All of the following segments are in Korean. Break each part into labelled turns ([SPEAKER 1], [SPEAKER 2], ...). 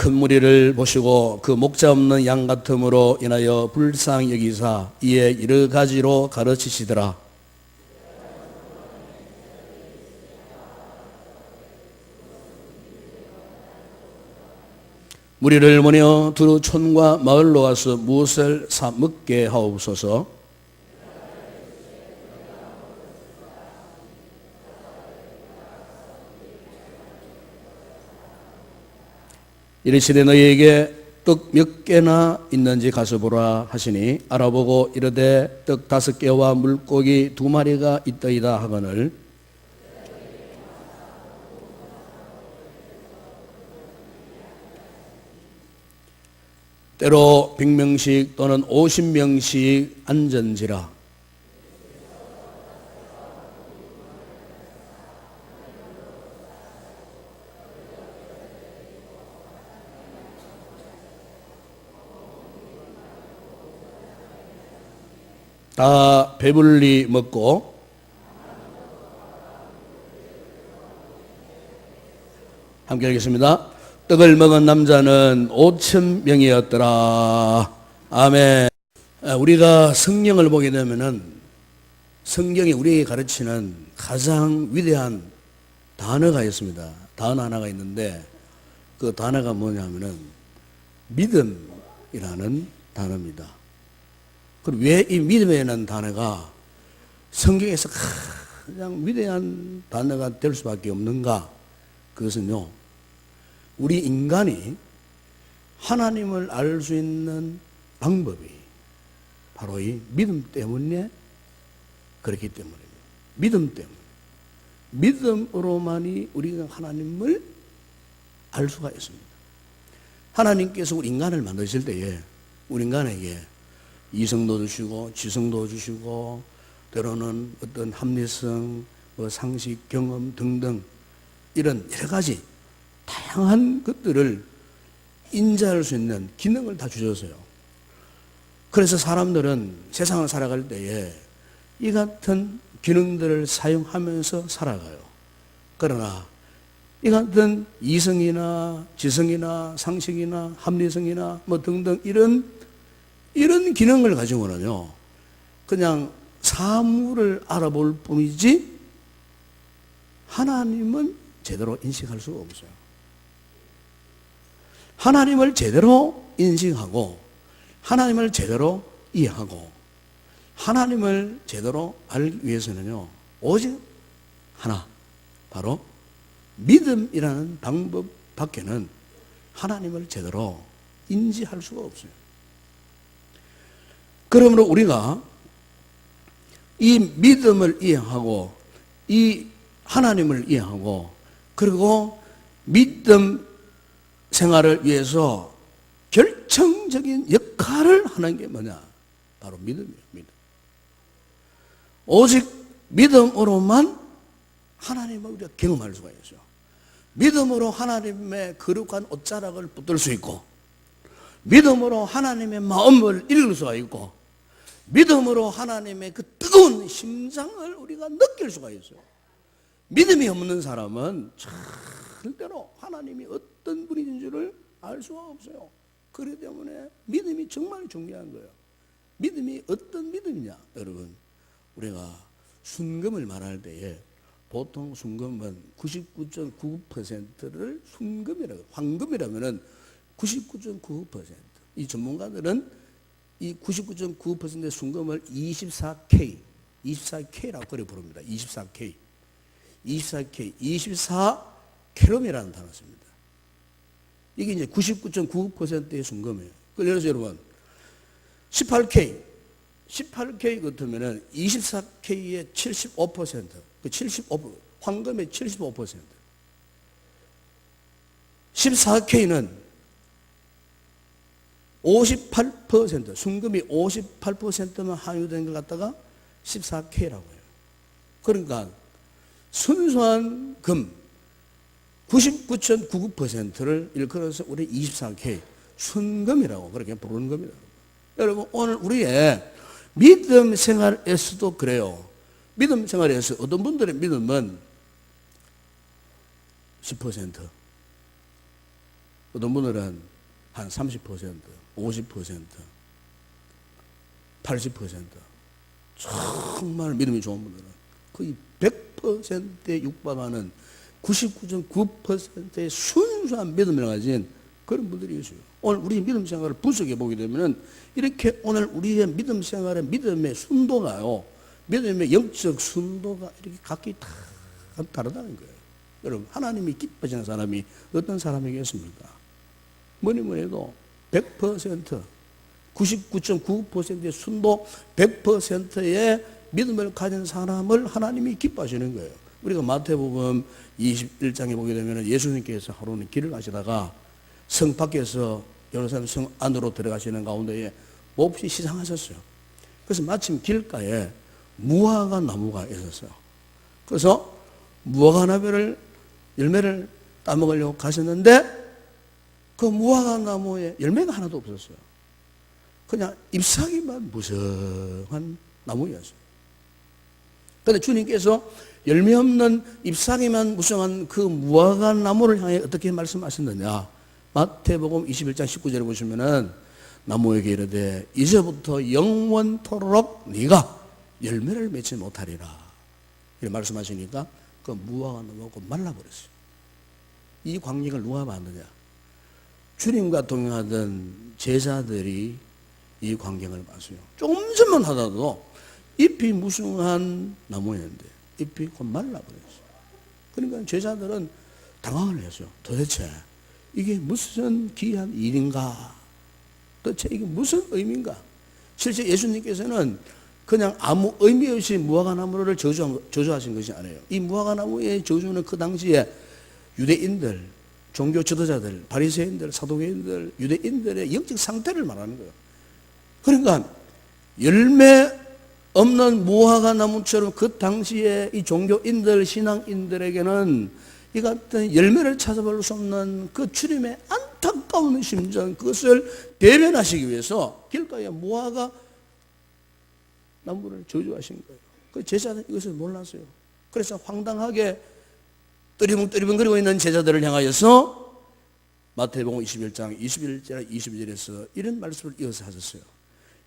[SPEAKER 1] 큰 무리를 보시고 그 목자 없는 양 같음으로 인하여 불쌍히 여기사 이에 여러 가지로 가르치시더라. 무리를 모여 두루 촌과 마을로 가서 무엇을 사 먹게 하옵소서. 이르시되 너희에게 떡 몇 개나 있는지 가서 보라 하시니 알아보고 이르되 떡 5개와 물고기 2마리가 있더이다 하거늘 때로 100명씩 또는 50명씩 앉은지라. 다 배불리 먹고 함께 하겠습니다. 떡을 먹은 남자는 5,000명이었더라. 아멘. 우리가 성경을 보게 되면은 성경이 우리에게 가르치는 가장 위대한 단어가 있습니다. 단어 하나가 있는데 그 단어가 뭐냐면은 믿음이라는 단어입니다. 그럼 왜 이 믿음이라는 단어가 성경에서 가장 위대한 단어가 될 수밖에 없는가? 그것은요, 우리 인간이 하나님을 알 수 있는 방법이 바로 이 믿음 때문에 그렇기 때문입니다. 믿음 때문에. 믿음으로만이 우리가 하나님을 알 수가 있습니다. 하나님께서 우리 인간을 만드실 때에 우리 인간에게 이성도 주시고 지성도 주시고 때로는 어떤 합리성, 상식, 경험 등등 이런 여러 가지 다양한 것들을 인지할 수 있는 기능을 다 주셨어요. 그래서 사람들은 세상을 살아갈 때에 이 같은 기능들을 사용하면서 살아가요. 그러나 이 같은 이성이나 지성이나 상식이나 합리성이나 등등 이런 기능을 가지고는요, 그냥 사물을 알아볼 뿐이지 하나님은 제대로 인식할 수가 없어요. 하나님을 제대로 인식하고 하나님을 제대로 이해하고 하나님을 제대로 알기 위해서는요, 오직 하나, 바로 믿음이라는 방법 밖에는 하나님을 제대로 인지할 수가 없어요. 그러므로 우리가 이 믿음을 이해하고 이 하나님을 이해하고 그리고 믿음 생활을 위해서 결정적인 역할을 하는 게 뭐냐? 바로 믿음이에요. 믿음. 오직 믿음으로만 하나님을 우리가 경험할 수가 있어요. 믿음으로 하나님의 거룩한 옷자락을 붙들 수 있고, 믿음으로 하나님의 마음을 읽을 수가 있고, 믿음으로 하나님의 그 뜨거운 심장을 우리가 느낄 수가 있어요. 믿음이 없는 사람은 절대로 하나님이 어떤 분인 줄을 알 수가 없어요. 그렇기 때문에 믿음이 정말 중요한 거예요. 믿음이 어떤 믿음이냐? 여러분, 우리가 순금을 말할 때에 보통 순금은 99.99%를 순금이라고, 황금이라면은 99.99%. 이 전문가들은 이 99.9%의 순금을 24K라고 그래 부릅니다. 24K, 24K이라는 단어 씁니다. 이게 이제 99.99%의 순금이에요. 예를 들어서 여러분, 18K 같으면은 24K의 75%, 그 75%, 황금의 75%. 14K는 58%, 순금이 58%만 함유된 걸 갖다가 14K라고 해요. 그러니까 순수한 금 99.99%를 일컬어서 우리 24K 순금이라고 그렇게 부르는 겁니다. 여러분, 오늘 우리의 믿음 생활에서도 그래요. 믿음 생활에서 어떤 분들의 믿음은 10%, 어떤 분들은 한 30%, 50%, 80%, 정말 믿음이 좋은 분들은 거의 100%에 육박하는 99.9%의 순수한 믿음을 가진 그런 분들이 있어요. 오늘 우리 믿음 생활을 분석해 보게 되면 이렇게 오늘 우리의 믿음 생활의 믿음의 순도가요, 믿음의 영적 순도가 이렇게 각기 다 다르다는 거예요. 여러분, 하나님이 기뻐하시는 사람이 어떤 사람이겠습니까? 뭐니 해도 100%, 99.9%의 순도 100%의 믿음을 가진 사람을 하나님이 기뻐하시는 거예요. 우리가 마태복음 21장에 보게 되면 예수님께서 하루는 길을 가시다가 성 밖에서 예루살렘 성 안으로 들어가시는 가운데에 몹시 시장하셨어요. 그래서 마침 길가에 무화과 나무가 있었어요. 그래서 무화과 나무를 열매를 따먹으려고 가셨는데 그 무화과 나무에 열매가 하나도 없었어요. 그냥 잎사귀만 무성한 나무였어요. 그런데 주님께서 열매 없는 잎사귀만 무성한 그 무화과 나무를 향해 어떻게 말씀하셨느냐? 마태복음 21장 19절에 보시면은 나무에게 이르되 이제부터 영원토록 네가 열매를 맺지 못하리라 이렇게 말씀하시니까 그 무화과 나무가 말라버렸어요. 이 광경을 누가 봤느냐? 주님과 동행하던 제자들이 이 광경을 봤어요. 조금만 하다도 잎이 무성한 나무였는데 잎이 곧 말라버렸어요. 그러니까 제자들은 당황을 했어요. 도대체 이게 무슨 귀한 일인가? 도대체 이게 무슨 의미인가? 실제 예수님께서는 그냥 아무 의미 없이 무화과 나무를 저주하신 것이 아니에요. 이 무화과 나무의 저주는 그 당시에 유대인들, 종교 지도자들, 바리새인들, 사도계인들, 유대인들의 영적 상태를 말하는 거예요. 그러니까 열매 없는 무화과 나무처럼 그 당시에 이 종교인들, 신앙인들에게는 이 같은 열매를 찾아볼 수 없는 그 주님의 안타까운 심정, 그것을 대변하시기 위해서 길가에 무화과 나무를 저주하신 거예요. 그 제자는 이것을 몰랐어요. 그래서 황당하게 뜨리붕뜨리붕거리고 있는 제자들을 향하여서 마태복음 21장 21절 22절에서 이런 말씀을 이어서 하셨어요.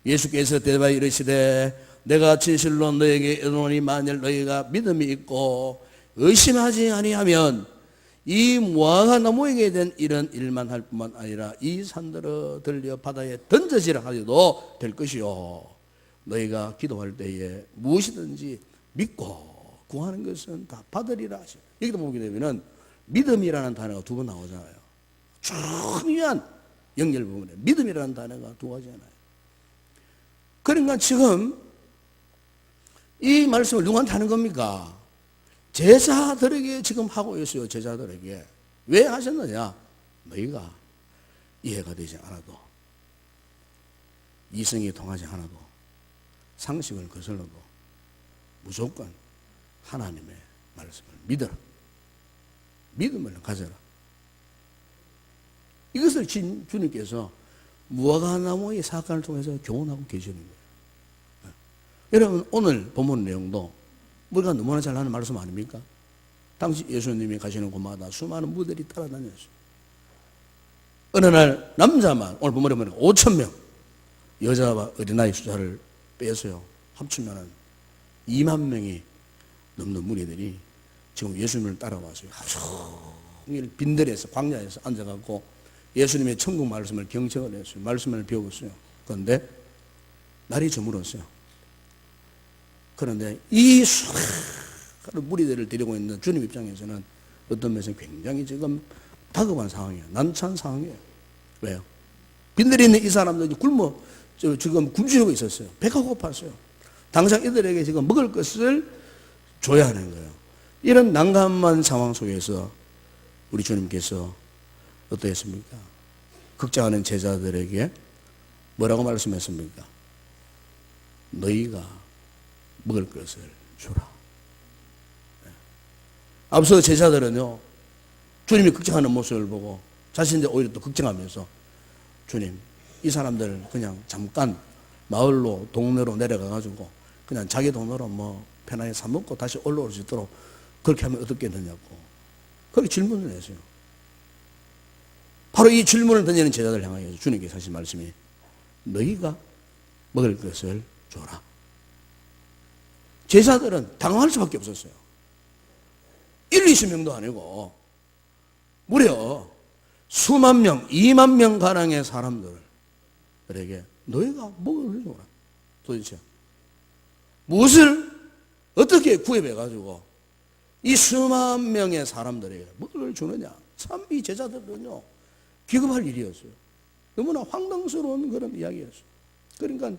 [SPEAKER 1] 예수께서 대답하여 이르시되 내가 진실로 너에게 이르노니 만일 너희가 믿음이 있고 의심하지 아니하면 이 무화과 나무에게 된 이런 일만 할 뿐만 아니라 이 산들어 들려 바다에 던져지라 하여도 될 것이요 너희가 기도할 때에 무엇이든지 믿고 구하는 것은 다 받으리라 하시오. 여기도 보게 되면은 믿음이라는 단어가 두 번 나오잖아요. 중요한 연결 부분에 믿음이라는 단어가 두 가지잖아요. 그러니까 지금 이 말씀을 누구한테 하는 겁니까? 제자들에게 지금 하고 있어요. 제자들에게. 왜 하셨느냐? 너희가 이해가 되지 않아도, 이성이 통하지 않아도, 상식을 거슬러도 무조건 하나님의 말씀을 믿어라. 믿음을 가져라. 이것을 주님께서 무화과 나무의 사건을 통해서 교훈하고 계시는 거예요. 여러분, 오늘 본문 내용도 우리가 너무나 잘 아는 말씀 아닙니까? 당시 예수님이 가시는 곳마다 수많은 무들이 따라다녔어요. 어느 날 남자만, 오늘 본문에 보면 5,000명, 여자와 어린아이 숫자를 빼서요, 합치면 2만 명이 넘는 무리들이 지금 예수님을 따라와서요, 하루 빈들에서, 광야에서 앉아갖고 예수님의 천국 말씀을 경청을 했어요. 말씀을 배웠어요. 그런데 날이 저물었어요. 그런데 이 수많은 무리들을 데리고 있는 주님 입장에서는 어떤 면에서 굉장히 지금 다급한 상황이에요. 난처한 상황이에요. 왜요? 빈들에 있는 이 사람들이 지금 굶주리고 있었어요. 배가 고팠어요. 당장 이들에게 지금 먹을 것을 줘야 하는 거예요. 이런 난감한 상황 속에서 우리 주님께서 어떠했습니까? 걱정하는 제자들에게 뭐라고 말씀했습니까? 너희가 먹을 것을 주라. 앞서 제자들은요, 주님이 걱정하는 모습을 보고 자신들 오히려 또 걱정하면서 주님, 이 사람들 그냥 잠깐 마을로, 동네로 내려가가지고 그냥 자기 돈으로 뭐 편하게 사먹고 다시 올라올 수 있도록 그렇게 하면 어떻겠느냐고 그렇게 질문을 했어요. 바로 이 질문을 던지는 제자들 향하여 주님께서 하신 말씀이 너희가 먹을 것을 줘라. 제자들은 당황할 수밖에 없었어요. 1, 20명도 아니고 무려 수만 명, 2만 명 가량의 사람들에게 너희가 먹을 줘라. 도대체 무엇을 어떻게 구입해가지고 이 수만 명의 사람들에게 먹을 주느냐. 참 이 제자들은요 기겁할 일이었어요. 너무나 황당스러운 그런 이야기였어요. 그러니까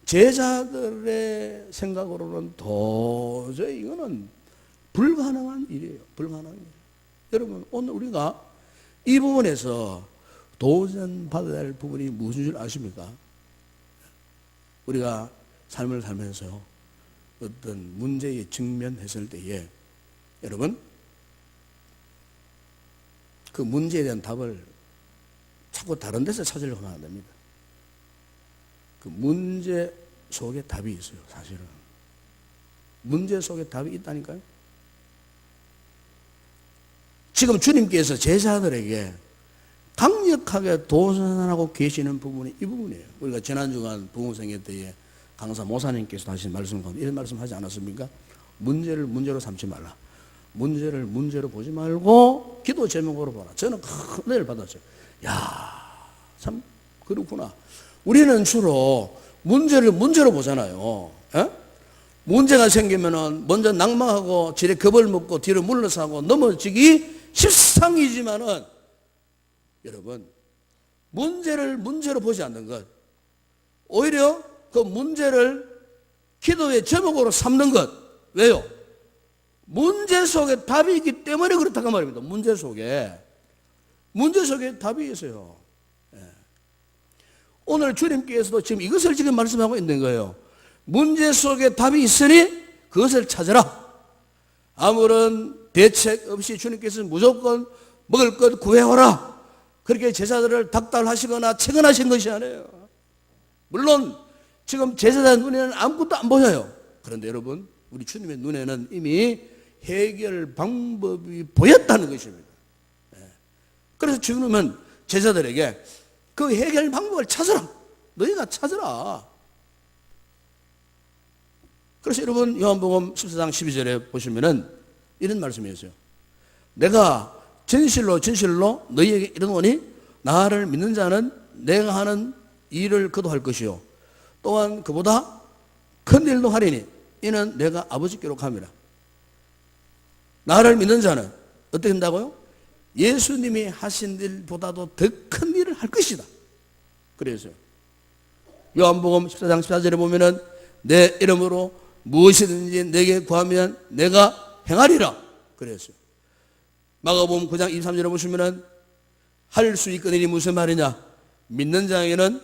[SPEAKER 1] 제자들의 생각으로는 도저히 이거는 불가능한 일이에요. 불가능한 일. 여러분 오늘 우리가 이 부분에서 도전받아야 할 부분이 무슨 줄 아십니까? 우리가 삶을 살면서 어떤 문제에 직면했을 때에 여러분 그 문제에 대한 답을 자꾸 다른 데서 찾으려고 하면 안 됩니다. 그 문제 속에 답이 있어요. 사실은 문제 속에 답이 있다니까요. 지금 주님께서 제자들에게 강력하게 도전하고 계시는 부분이 이 부분이에요. 우리가 지난주간 부흥생애 때에 강사 모사님께서 하신 말씀 가운데 이런 말씀 하지 않았습니까? 문제를 문제로 삼지 말라. 문제를 문제로 보지 말고 기도 제목으로 보라. 저는 큰 은혜를 받았어요. 야, 참 그렇구나. 우리는 주로 문제를 문제로 보잖아요. 에? 문제가 생기면은 먼저 낭망하고 지레 겁을 먹고 뒤로 물러서고 넘어지기 십상이지만은 여러분 문제를 문제로 보지 않는 것, 오히려 그 문제를 기도의 제목으로 삼는 것. 왜요? 문제 속에 답이 있기 때문에 그렇다고 말입니다. 문제 속에 답이 있어요. 예. 오늘 주님께서도 지금 이것을 지금 말씀하고 있는 거예요. 문제 속에 답이 있으니 그것을 찾아라. 아무런 대책 없이 주님께서는 무조건 먹을 것 구해오라. 그렇게 제자들을 닥달하시거나 체근하신 것이 아니에요. 물론 지금 제자들 눈에는 아무것도 안 보여요. 그런데 여러분 우리 주님의 눈에는 이미 해결 방법이 보였다는 것입니다. 그래서 주님은 제자들에게 그 해결 방법을 찾으라. 너희가 찾으라. 그래서 여러분 요한복음 14장 12절에 보시면은 이런 말씀이 있어요. 내가 진실로 진실로 너희에게 이르노니 나를 믿는 자는 내가 하는 일을 그도 할 것이요 또한 그보다 큰 일도 하리니 이는 내가 아버지께로 감이라. 나를 믿는 자는 어떻게 한다고요? 예수님이 하신 일보다도 더 큰 일을 할 것이다. 그래서요. 요한복음 14장 14절에 보면은 내 이름으로 무엇이든지 내게 구하면 내가 행하리라. 그랬어요. 마가복음 9장 23절에 보시면은 할 수 있거니니 무슨 말이냐? 믿는 자에게는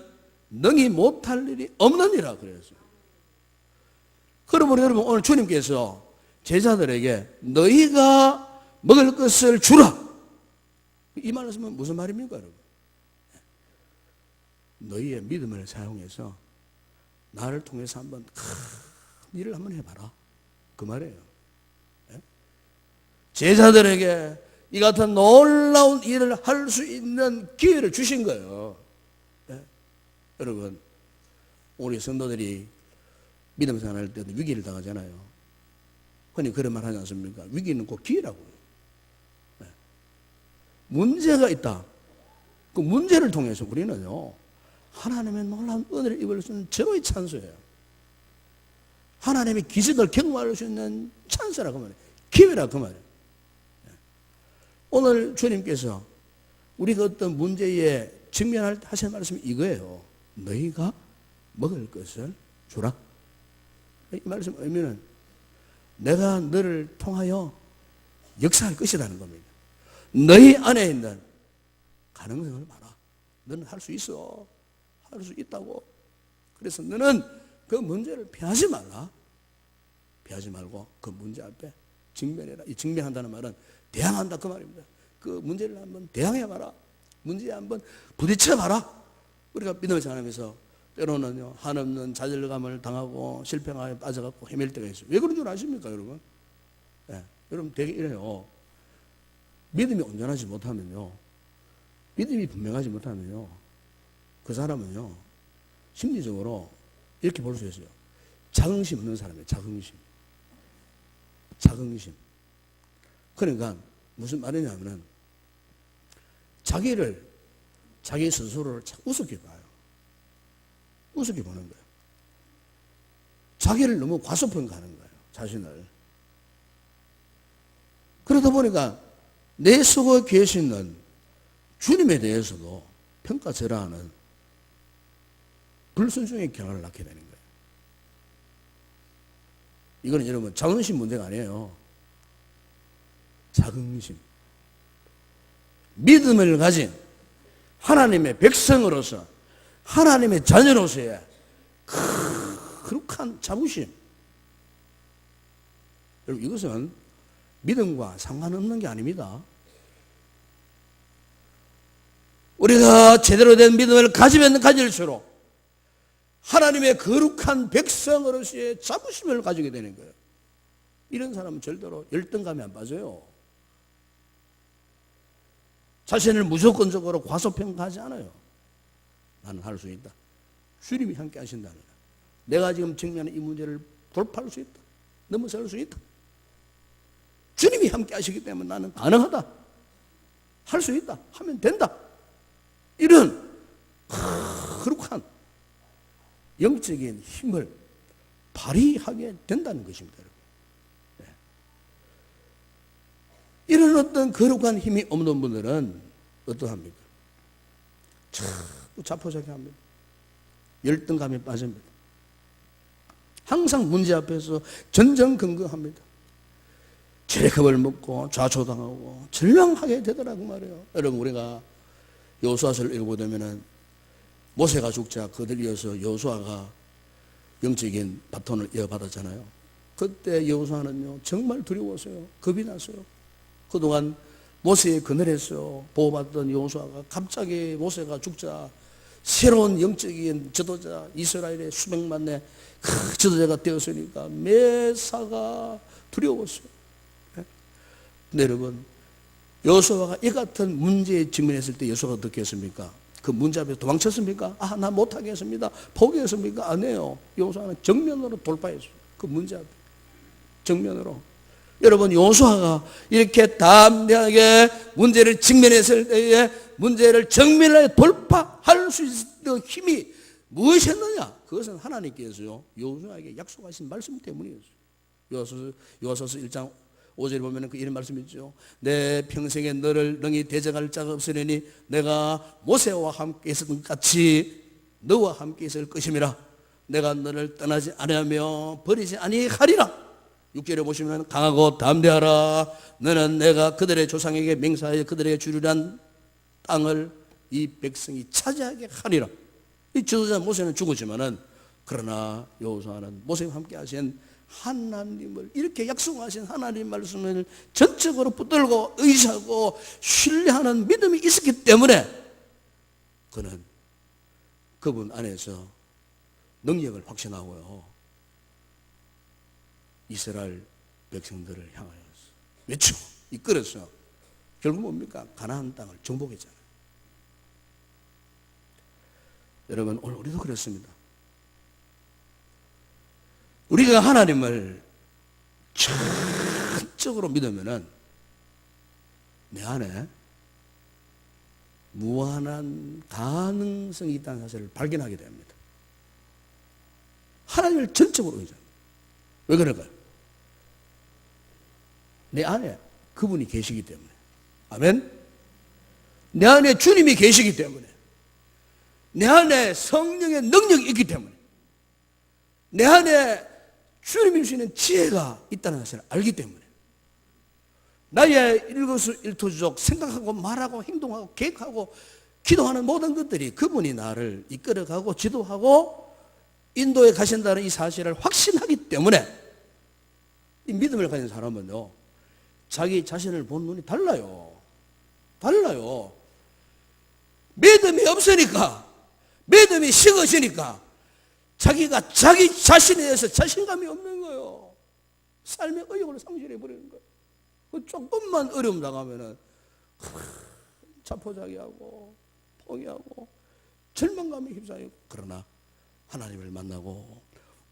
[SPEAKER 1] 능히 못할 일이 없느니라. 그랬어요. 그러므로 여러분 오늘 주님께서 제자들에게 너희가 먹을 것을 주라. 이 말씀은 무슨 말입니까, 여러분? 너희의 믿음을 사용해서 나를 통해서 한번 큰 일을 한번 해봐라. 그 말이에요. 제자들에게 이 같은 놀라운 일을 할 수 있는 기회를 주신 거예요. 여러분, 우리 성도들이 믿음 생활할 때도 위기를 당하잖아요. 흔히 그런 말 하지 않습니까? 위기는 꼭 기회라고요. 문제가 있다. 그 문제를 통해서 우리는요, 하나님의 놀라운 은혜를 입을 수 있는 제로의 찬스예요. 하나님의 기적을 경험할 수 있는 찬스라 그 말이에요. 기회라 그 말이에요. 오늘 주님께서 우리가 어떤 문제에 직면하시는 말씀이 이거예요. 너희가 먹을 것을 주라. 이 말씀 의미는 내가 너를 통하여 역사할 것이라는 겁니다. 너희 안에 있는 가능성을 봐라. 너는 할 수 있어. 할 수 있다고. 그래서 너는 그 문제를 피하지 말라. 피하지 말고 그 문제 앞에 직면해라. 이 직면한다는 말은 대항한다 그 말입니다. 그 문제를 한번 대항해봐라. 문제에 한번 부딪혀봐라. 우리가 믿음의 생활하면서 때로는요, 한없는 좌절감을 당하고 실패감에 빠져갖고 헤맬 때가 있어요. 왜 그런 줄 아십니까, 여러분? 여러분 되게 이래요. 믿음이 온전하지 못하면요, 믿음이 분명하지 못하면요, 그 사람은요, 심리적으로 이렇게 볼 수 있어요. 자긍심 없는 사람이에요. 자긍심. 그러니까 무슨 말이냐면은 자기 스스로를 우습게 봐요. 우습게 보는 거예요. 자기를 너무 과소평가하는 거예요. 자신을. 그러다 보니까 내 속에 계시는 주님에 대해서도 평가절하하는 불순종의 경향을 낳게 되는 거예요. 이거는 여러분 자긍심 문제가 아니에요. 자긍심. 믿음을 가진 하나님의 백성으로서, 하나님의 자녀로서의 거룩한 자부심. 여러분, 이것은 믿음과 상관없는 게 아닙니다. 우리가 제대로 된 믿음을 가지면 가질수록 하나님의 거룩한 백성으로서의 자부심을 가지게 되는 거예요. 이런 사람은 절대로 열등감에 안 빠져요. 자신을 무조건적으로 과소평가하지 않아요. 나는 할 수 있다. 주님이 함께 하신다는 거예요. 내가 지금 직면한 이 문제를 돌파할 수 있다. 넘어설 수 있다. 주님이 함께 하시기 때문에 나는 가능하다. 할 수 있다. 하면 된다. 이런 거룩한 영적인 힘을 발휘하게 된다는 것입니다. 네. 이런 어떤 거룩한 힘이 없는 분들은 어떠합니까? 자꾸 자포자기합니다. 열등감에 빠집니다. 항상 문제 앞에서 전전긍긍합니다. 죄겁을 먹고 좌초당하고 절망하게 되더라고 말이에요. 여러분, 우리가 여호수아서를 읽어보면은 모세가 죽자 그들 이어서 여호수아가 영적인 바톤을 이어받았잖아요. 그때 여호수아는요 정말 두려웠어요. 겁이 났어요. 그동안 모세의 그늘에서 보호받던 여호수아가 갑자기 모세가 죽자 새로운 영적인 지도자, 이스라엘의 수백만의 그 지도자가 되었으니까 매사가 두려웠어요. 근데 여러분, 여호수아가 이 같은 문제에 직면했을 때 여호수아가 어떻게 했습니까? 그 문제 앞에서 도망쳤습니까? 나 못하겠습니다. 포기했습니까? 아니에요. 여호수아는 정면으로 돌파했어요. 그 문제 앞에. 정면으로. 여러분, 여호수아가 이렇게 담대하게 문제를 직면했을 때에 문제를 정면에 돌파할 수 있는 힘이 무엇이었느냐? 그것은 하나님께서요 여호수아에게 약속하신 말씀 때문이었어요. 여호수아서 1장 5절에 보면 그 이런 말씀이 있죠. 내 평생에 너를 능히 대적할 자가 없으려니 내가 모세와 함께 있었던 것 같이 너와 함께 있을 것임이라. 내가 너를 떠나지 아니하며 버리지 아니하리라. 6절에 보시면 강하고 담대하라. 너는 내가 그들의 조상에게 맹세하여 그들에게 주리란 땅을 이 백성이 차지하게 하리라. 이 지도자 모세는 죽었지만은 그러나 여호수아는 모세와 함께 하신 하나님을, 이렇게 약속하신 하나님 말씀을 전적으로 붙들고 의지하고 신뢰하는 믿음이 있었기 때문에 그는 그분 안에서 능력을 확신하고요 이스라엘 백성들을 향하여 외쳐 이끌어서 결국 뭡니까? 가나안 땅을 정복했잖아요. 여러분, 오늘 우리도 그렇습니다. 우리가 하나님을 전적으로 믿으면은 내 안에 무한한 가능성이 있다는 사실을 발견하게 됩니다. 하나님을 전적으로 의지합니다. 왜 그럴까요? 내 안에 그분이 계시기 때문에. 아멘? 내 안에 주님이 계시기 때문에. 내 안에 성령의 능력이 있기 때문에. 내 안에 주님이 주시는 지혜가 있다는 것을 알기 때문에 나의 일거수일투족 생각하고 말하고 행동하고 계획하고 기도하는 모든 것들이 그분이 나를 이끌어가고 지도하고 인도에 가신다는 이 사실을 확신하기 때문에 이 믿음을 가진 사람은요 자기 자신을 보는 눈이 달라요. 믿음이 없으니까, 믿음이 식어지니까 자기가 자기 자신에 대해서 자신감이 없는 거예요. 삶의 의욕을 상실해 버리는 거예요. 조금만 어려움 당하면은 자포자기하고 포기하고 절망감에 휩싸이고, 그러나 하나님을 만나고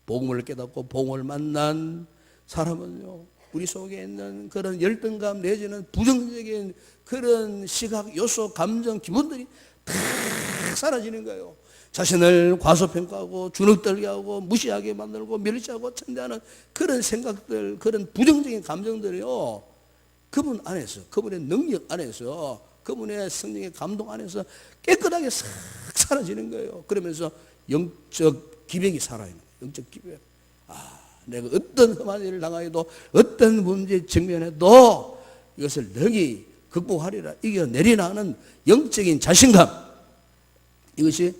[SPEAKER 1] 복음을 깨닫고 복음을 만난 사람은요, 우리 속에 있는 그런 열등감 내지는 부정적인 그런 시각, 요소, 감정, 기분들이 다 사라지는 거예요. 자신을 과소평가하고 주눅들게 하고 무시하게 만들고 멸시하고 천대하는 그런 생각들, 그런 부정적인 감정들이요, 그분 안에서, 그분의 능력 안에서, 그분의 성령의 감동 안에서 깨끗하게 싹 사라지는 거예요. 그러면서 영적 기백이 살아있는 거예요. 영적 기백. 내가 어떤 험한 일을 당하여도, 어떤 문제에 직면해도 이것을 능히 극복하리라, 이겨내리라 하는 영적인 자신감, 이것이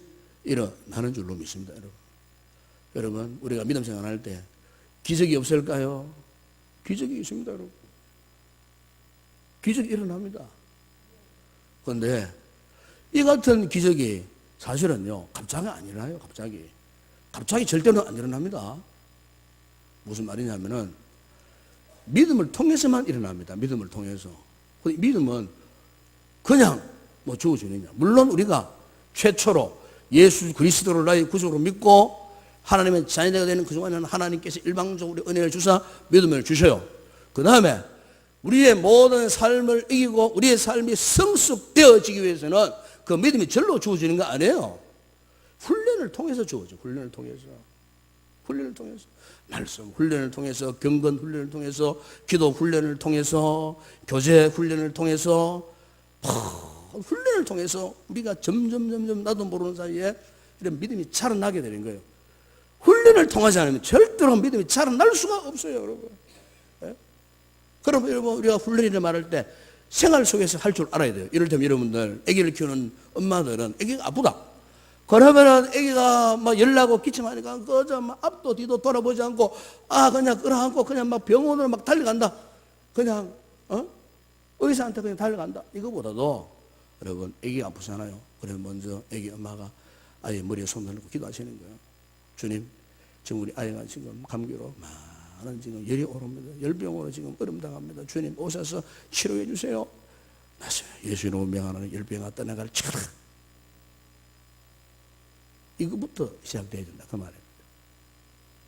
[SPEAKER 1] 일어나는 줄로 믿습니다. 여러분, 우리가 믿음 생활할 때 기적이 없을까요? 기적이 있습니다, 여러분. 기적이 일어납니다. 그런데 이 같은 기적이 사실은요, 갑자기 안 일어나요. 갑자기 절대로 안 일어납니다. 무슨 말이냐면은 믿음을 통해서만 일어납니다. 믿음을 통해서. 믿음은 그냥 뭐 주어지느냐. 물론 우리가 최초로 예수 그리스도를 나의 구속으로 믿고 하나님의 자녀가 되는 그 순간에는 하나님께서 일방적으로 은혜를 주사 믿음을 주셔요. 그 다음에 우리의 모든 삶을 이기고 우리의 삶이 성숙되어지기 위해서는 그 믿음이 절로 주어지는 거 아니에요. 훈련을 통해서 주어져. 훈련을 통해서 말씀 훈련을 통해서, 경건 훈련을 통해서, 기도 훈련을 통해서, 교제 훈련을 통해서, 훈련을 통해서 우리가 점점 나도 모르는 사이에 이런 믿음이 자라나게 되는 거예요. 훈련을 통하지 않으면 절대로 믿음이 자라날 수가 없어요, 여러분. 예? 그럼 여러분, 우리가 훈련이라 말할 때 생활 속에서 할 줄 알아야 돼요. 이를테면 여러분들 아기를 키우는 엄마들은 아기가 아프다. 그러면은 아기가 막 열나고 기침하니까 그저 막 앞도 뒤도 돌아보지 않고 그냥 끌어안고 그냥 막 병원으로 막 달려간다. 그냥 의사한테 그냥 달려간다. 이거보다도 여러분, 아기가 아프잖아요. 그러면 먼저 아기 엄마가 아이 머리에 손을 넣고 기도하시는 거예요. 주님, 지금 우리 아이가 지금 감기로 많은 지금 열이 오릅니다. 열병으로 지금 얼음당합니다. 주님 오셔서 치료해 주세요. 맞아요. 예수 이름으로 명하는 열병아 떠나갈 치라. 이거부터 시작돼야 된다, 그 말입니다.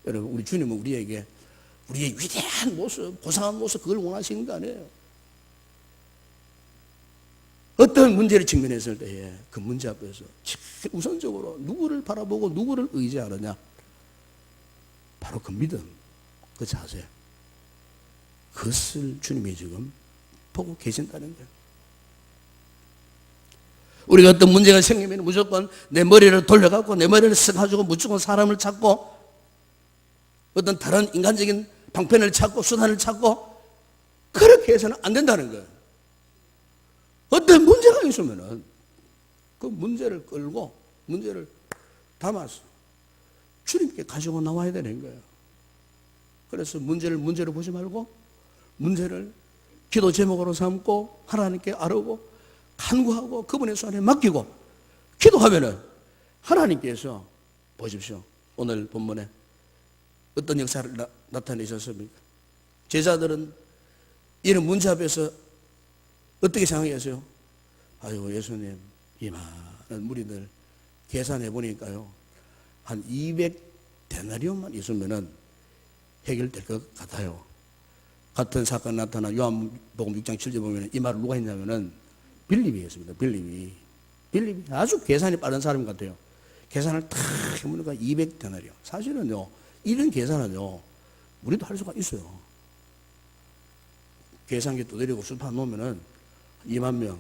[SPEAKER 1] 여러분, 우리 주님은 우리에게 우리의 위대한 모습, 고상한 모습, 그걸 원하시는 거 아니에요. 어떤 문제를 직면했을 때에 그 문제 앞에서 우선적으로 누구를 바라보고 누구를 의지하느냐, 바로 그 믿음, 그 자세, 그것을 주님이 지금 보고 계신다는 거예요. 우리가 어떤 문제가 생기면 무조건 내 머리를 돌려갖고 내 머리를 쓱 가지고 무조건 사람을 찾고 어떤 다른 인간적인 방편을 찾고 수단을 찾고 그렇게 해서는 안 된다는 거예요. 어떤 문제가 있으면은 그 문제를 끌고 문제를 담아서 주님께 가지고 나와야 되는 거예요. 그래서 문제를 문제로 보지 말고 문제를 기도 제목으로 삼고 하나님께 아뢰고 간구하고 그분의 손에 맡기고 기도하면은 하나님께서 보십시오. 오늘 본문에 어떤 역사를 나타내셨습니까? 제자들은 이런 문제 앞에서 어떻게 생각했어요? 아유, 예수님, 이 많은 무리들 계산해 보니까요, 한 200데나리온만 있으면은 해결될 것 같아요. 같은 사건 나타난 요한복음 6장 7절 보면 이 말을 누가 했냐면은 빌립이 했습니다. 빌립이 아주 계산이 빠른 사람 같아요. 계산을 탁 해보니까 200데나리온. 사실은요, 이런 계산은요, 우리도 할 수가 있어요. 계산기 두드리고 수판 놓으면은 2만 명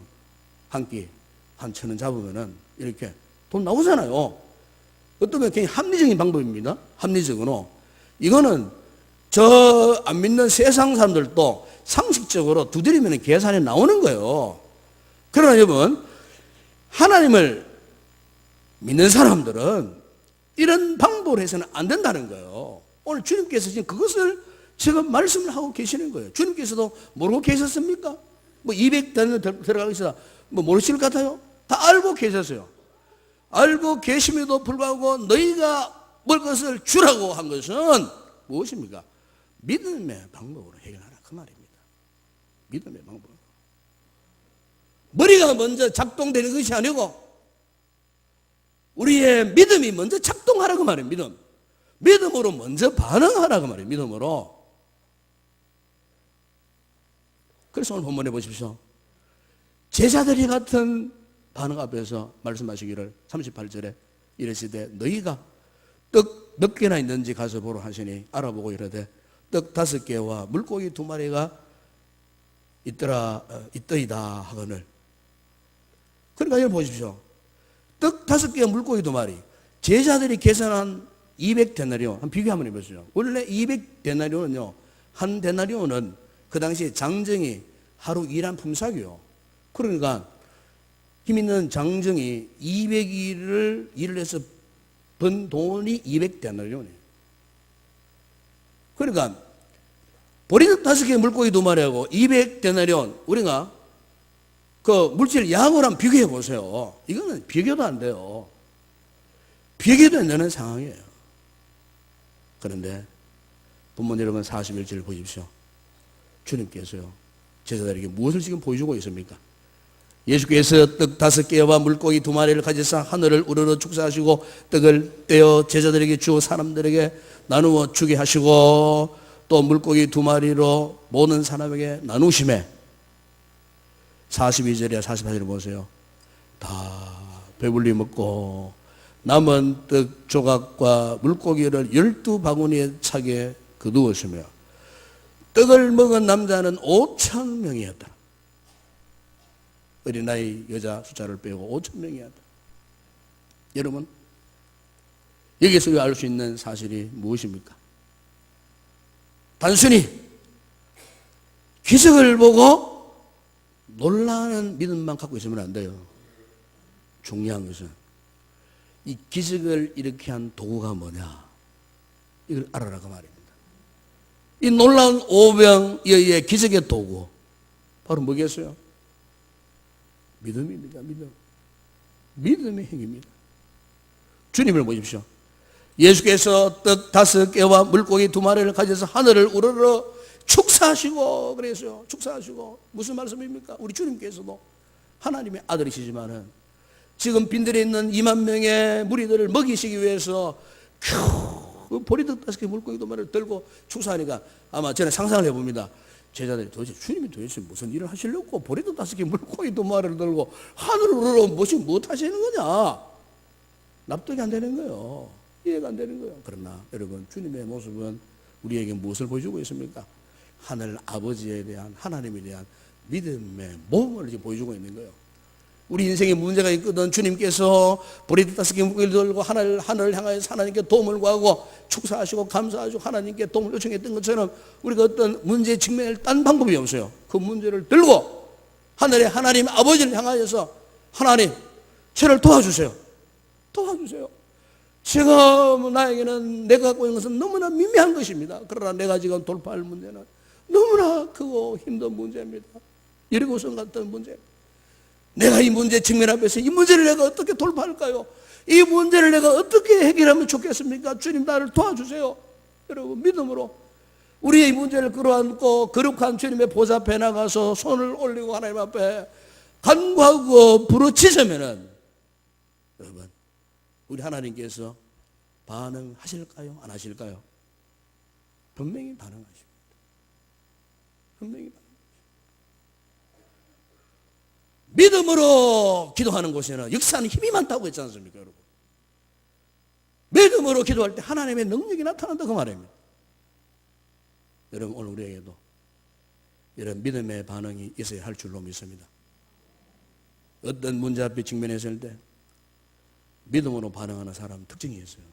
[SPEAKER 1] 한 끼 한 1,000원 잡으면은 이렇게 돈 나오잖아요. 어쩌면 굉장히 합리적인 방법입니다. 합리적으로. 이거는 저 안 믿는 세상 사람들도 상식적으로 두드리면 계산이 나오는 거예요. 그러나 여러분, 하나님을 믿는 사람들은 이런 방법을 해서는 안 된다는 거예요. 오늘 주님께서 지금 그것을 지금 말씀을 하고 계시는 거예요. 주님께서도 모르고 계셨습니까? 뭐 200단을 들어가고 있어 뭐 모르실 것 같아요? 다 알고 계셨어요. 알고 계심에도 불구하고 너희가 먹을 것을 주라고 한 것은 무엇입니까? 믿음의 방법으로 해결하라, 그 말입니다. 믿음의 방법. 머리가 먼저 작동되는 것이 아니고 우리의 믿음이 먼저 작동하라고 말해요. 믿음으로 먼저 반응하라고 말해요. 믿음으로. 그래서 오늘 본문에 보십시오. 제자들이 같은 반응 앞에서 말씀하시기를 38절에 이르시되 너희가 떡 몇 개나 있는지 가서 보러 하시니 알아보고 이르되 떡 5개와 물고기 2마리가 있더이다 하거늘. 그러니까 여기 보십시오. 떡 5개와 물고기 2마리. 제자들이 계산한 200데나리온 한번 비교 한번 해보시죠. 원래 200데나리온은요, 한 데나리온은 그 당시에 장정이 하루 일한 품삯이요. 그러니까 힘 있는 장정이 200일을 일을 해서 번 돈이 200데나리온이에요. 그러니까 보리떡 5개 물고기 2마리하고 200데나리온, 우리가 그 물질 양으로 비교해 보세요. 이거는 비교도 안 돼요. 비교도 안 되는 상황이에요. 그런데 본문 여러분 41절 보십시오. 주님께서요, 제자들에게 무엇을 지금 보여주고 있습니까? 예수께서 떡 5개와 물고기 2마리를 가져서 하늘을 우러러 축사하시고 떡을 떼어 제자들에게 주어 사람들에게 나누어 주게 하시고 또 물고기 2마리로 모든 사람에게 나누심에 42절이야 44절을 보세요. 다 배불리 먹고 남은 떡 조각과 물고기를 12바구니에 차게 거두었으며 떡을 먹은 남자는 5,000명이었다. 어린아이 여자 숫자를 빼고 5,000명이었다. 여러분, 여기서 알 수 있는 사실이 무엇입니까? 단순히 기적을 보고 놀라는 믿음만 갖고 있으면 안 돼요. 중요한 것은 이 기적을 이렇게 한 도구가 뭐냐, 이걸 알아라고 말입니다. 이 놀라운 오병이어의 기적의 도구 바로 뭐겠어요? 믿음입니다. 믿음의 행위입니다. 주님을 보십시오. 예수께서 떡 5개와 물고기 2마리를 가져서 하늘을 우러러 축사하시고 그랬어요. 축사하시고. 무슨 말씀입니까? 우리 주님께서도 하나님의 아들이시지만은 지금 빈들에 있는 2만 명의 무리들을 먹이시기 위해서 보리떡 5개 물고기 2마리를 들고 축사하니까 아마 저는 상상을 해봅니다. 제자들이 주님이 도대체 무슨 일을 하시려고 보리떡 5개 물고기 2마리를 들고 하늘을 우러러 무엇 하시는 거냐? 납득이 안 되는 거예요. 이해가 안 되는 거예요. 그러나 여러분, 주님의 모습은 우리에게 무엇을 보여주고 있습니까? 하늘 아버지에 대한, 하나님에 대한 믿음의 모험을 지금 보여주고 있는 거예요. 우리 인생에 문제가 있거든 주님께서 보리떡 5개 물고기를 들고 하늘을 향하여서 하나님께 도움을 구하고 축사하시고 감사하시고 하나님께 도움을 요청했던 것처럼 우리가 어떤 문제에 직면할 딴 방법이 없어요. 그 문제를 들고 하늘의 하나님 아버지를 향하여서 하나님, 저를 도와주세요. 도와주세요. 지금 나에게는 내가 갖고 있는 것은 너무나 미미한 것입니다. 그러나 내가 지금 돌파할 문제는 너무나 크고 힘든 문제입니다. 여리고성 같은 문제. 내가 이 문제 직면 앞에서 이 문제를 내가 어떻게 돌파할까요? 이 문제를 내가 어떻게 해결하면 좋겠습니까? 주님, 나를 도와주세요. 여러분, 믿음으로 우리의 이 문제를 끌어안고 거룩한 주님의 보좌 앞에 나가서 손을 올리고 하나님 앞에 간구하고 부르짖으면은, 여러분, 우리 하나님께서 반응하실까요? 안 하실까요? 분명히 반응하십니다. 분명히 반응하십니다. 믿음으로 기도하는 곳에는 역사하는 힘이 많다고 했지 않습니까, 여러분? 믿음으로 기도할 때 하나님의 능력이 나타난다, 그 말입니다. 여러분, 오늘 우리에게도 이런 믿음의 반응이 있어야 할 줄로 믿습니다. 어떤 문제 앞에 직면했을 때 믿음으로 반응하는 사람 특징이 있어요.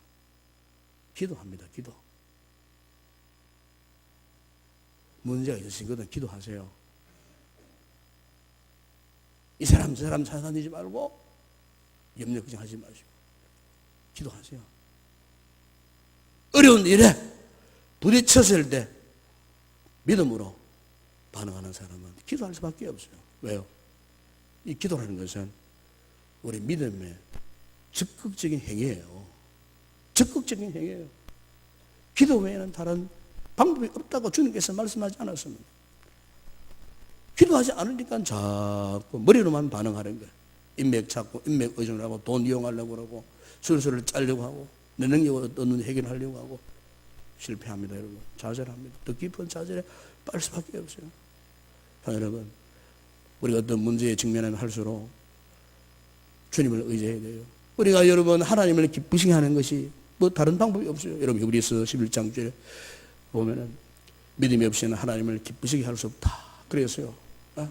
[SPEAKER 1] 기도합니다. 기도. 문제가 있으시거든 기도하세요. 이 사람 저 사람 찾아다니지 말고 염려 걱정하지 마시고 기도하세요. 어려운 일에 부딪혔을 때 믿음으로 반응하는 사람은 기도할 수밖에 없어요. 왜요? 이 기도라는 것은 우리 믿음의 적극적인 행위예요. 적극적인 행위예요. 기도 외에는 다른 방법이 없다고 주님께서 말씀하지 않았습니다. 필요하지 않으니까 자꾸 머리로만 반응하는 거예요. 인맥 찾고 인맥 의존을 하고 돈 이용하려고 그러고 술술을 짜려고 하고 내 능력으로 어떤 해결하려고 하고 실패합니다. 여러분 좌절합니다. 더 깊은 좌절에 빠질 수밖에 없어요. 여러분 우리가 어떤 문제에 직면하면 할수록 주님을 의지해야 돼요. 우리가 여러분 하나님을 기쁘시게 하는 것이 뭐 다른 방법이 없어요. 여러분 히브리서 11장쯤에 보면은 믿음이 없이는 하나님을 기쁘시게 할 수 없다 그랬어요.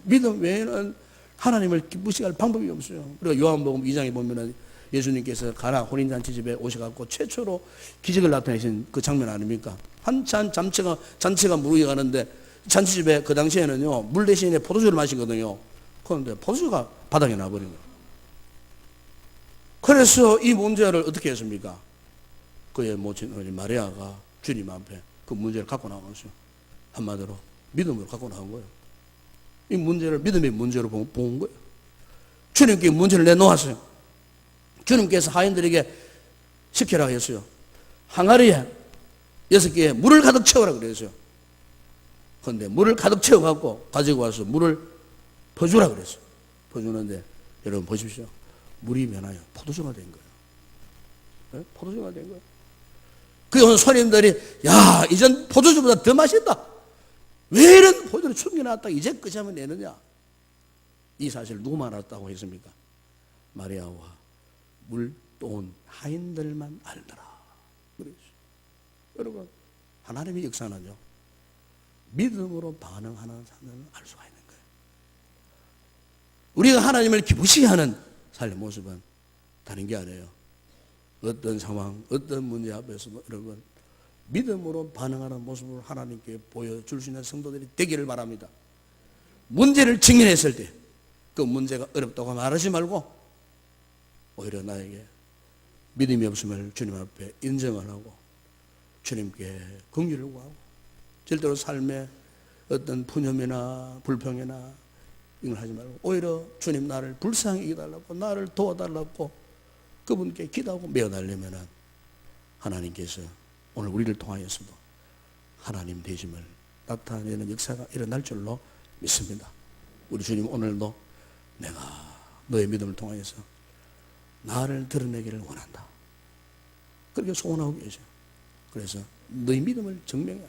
[SPEAKER 1] 믿음 외에는 하나님을 기쁘시게 할 방법이 없어요. 우리가 요한복음 2장에 보면은 예수님께서 가나 혼인잔치 집에 오셔갖고 최초로 기적을 나타내신 그 장면 아닙니까? 한참 잔치가 무르게 가는데 잔치집에 그 당시에는요 물 대신에 포도주를 마시거든요. 그런데 포도주가 바닥에 나버린 거예요. 그래서 이 문제를 어떻게 했습니까? 그의 모친 어린 마리아가 주님 앞에 그 문제를 갖고 나왔어요. 한마디로 믿음으로 갖고 나온 거예요. 이 문제를 믿음의 문제로 본 거예요. 주님께 문제를 내놓았어요. 주님께서 하인들에게 시키라고 했어요. 항아리에 6개에 물을 가득 채우라 그랬어요. 그런데 물을 가득 채워갖고 가지고 와서 물을 퍼주라 그랬어요. 퍼주는데 여러분 보십시오. 물이 변하여 포도주가 된 거예요. 네? 포도주가 된 거예요. 그 온 손님들이 야 이젠 포도주보다 더 맛있다. 왜 이런 포도주를 숨겨놨다 이제 끝이면 내느냐. 이 사실을 누구만 알았다고 했습니까? 마리아와 물 떠온 하인들만 알더라. 그랬어요. 여러분 하나님의 역사는요 믿음으로 반응하는 사람은 알 수가 있는 거예요. 우리가 하나님을 기쁘시게 하는 삶의 모습은 다른 게 아니에요. 어떤 상황, 어떤 문제 앞에서도 여러분 믿음으로 반응하는 모습을 하나님께 보여줄 수 있는 성도들이 되기를 바랍니다. 문제를 직면했을 때 그 문제가 어렵다고 말하지 말고 오히려 나에게 믿음이 없음을 주님 앞에 인정을 하고 주님께 긍휼을 구하고 절대로 삶에 어떤 푸념이나 불평이나 이걸 하지 말고 오히려 주님 나를 불쌍히 여겨달라고 나를 도와달라고 그분께 기도하고 메어달려면 하나님께서 오늘 우리를 통하여서도 하나님 되심을 나타내는 역사가 일어날 줄로 믿습니다. 우리 주님 오늘도 내가 너의 믿음을 통하여서 나를 드러내기를 원한다. 그렇게 소원하고 계셔요. 그래서 너의 믿음을 증명해라.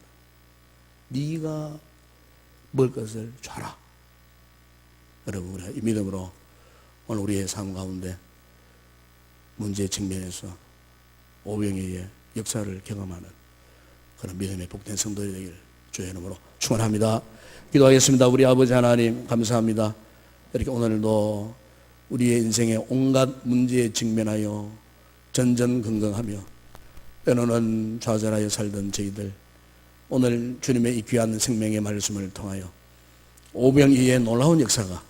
[SPEAKER 1] 네가 먹을 것을 줘라. 여러분 우리가 이 믿음으로 오늘 우리의 삶 가운데 문제 측면에서 오병이의 역사를 경험하는 그런 믿음의 복된 성도들이 되기를 주의 이름으로 축원합니다. 기도하겠습니다. 우리 아버지 하나님 감사합니다. 이렇게 오늘도 우리의 인생의 온갖 문제에 직면하여 전전긍긍하며 때로는 좌절하여 살던 저희들 오늘 주님의 이 귀한 생명의 말씀을 통하여 오병이의 놀라운 역사가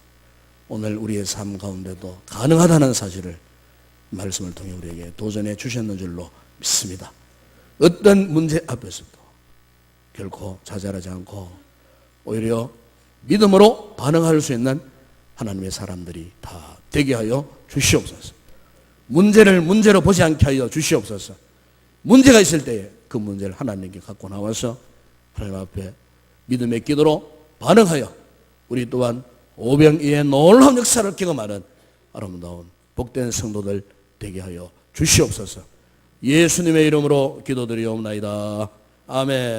[SPEAKER 1] 오늘 우리의 삶 가운데도 가능하다는 사실을 말씀을 통해 우리에게 도전해 주셨는 줄로 믿습니다. 어떤 문제 앞에서도 결코 좌절하지 않고 오히려 믿음으로 반응할 수 있는 하나님의 사람들이 다 되게 하여 주시옵소서. 문제를 문제로 보지 않게 하여 주시옵소서. 문제가 있을 때에 그 문제를 하나님께 갖고 나와서 하나님 앞에 믿음의 기도로 반응하여 우리 또한 오병이의 놀라운 역사를 경험하는 아름다운 복된 성도들 되게 하여 주시옵소서. 예수님의 이름으로 기도드리옵나이다. 아멘.